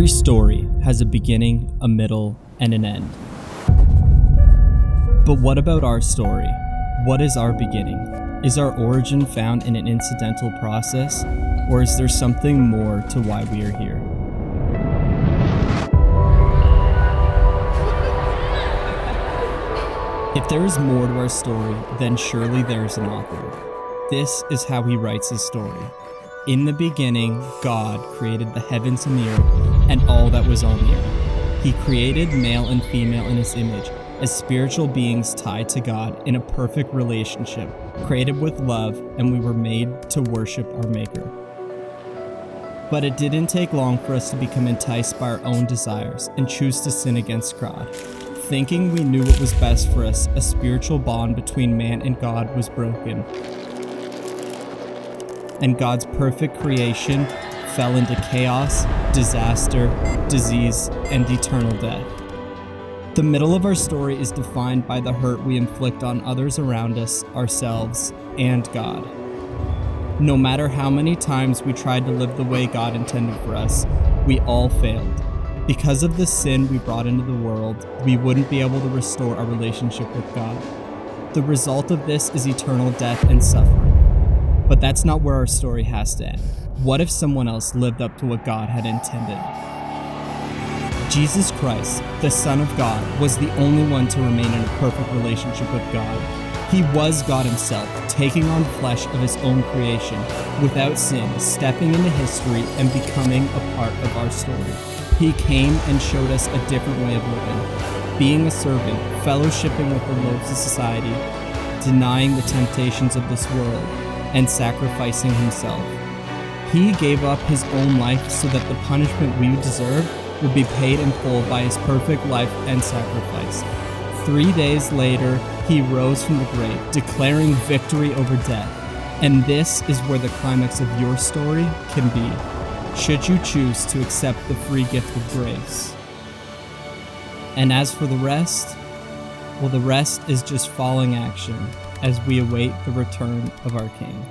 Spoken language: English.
story has a beginning, a middle, and an end. But what about our story? What is our beginning? Is our origin found in an incidental process, or is there something more to why we are here? If there is more to our story, then surely there is an author. This is how he writes his story. In the beginning, God created the heavens and the earth and all that was on the earth. He created male and female in his image as spiritual beings tied to God in a perfect relationship, created with love, and we were made to worship our Maker. But it didn't take long for us to become enticed by our own desires and choose to sin against God. Thinking we knew what was best for us, a spiritual bond between man and God was broken, and God's perfect creation fell into chaos, disaster, disease, and eternal death. The middle of our story is defined by the hurt we inflict on others around us, ourselves, and God. No matter how many times we tried to live the way God intended for us, we all failed. Because of the sin we brought into the world, we wouldn't be able to restore our relationship with God. The result of this is eternal death and suffering. But that's not where our story has to end. What if someone else lived up to what God had intended? Jesus Christ, the Son of God, was the only one to remain in a perfect relationship with God. He was God himself, taking on flesh of his own creation, without sin, stepping into history and becoming a part of our story. He came and showed us a different way of living, being a servant, fellowshipping with the loaves of society, denying the temptations of this world, and sacrificing himself. He gave up his own life so that the punishment we deserve would be paid in full by his perfect life and sacrifice. 3 days later, he rose from the grave, declaring victory over death. And this is where the climax of your story can be, should you choose to accept the free gift of grace. And as for the rest, well, the rest is just falling action as we await the return of our King.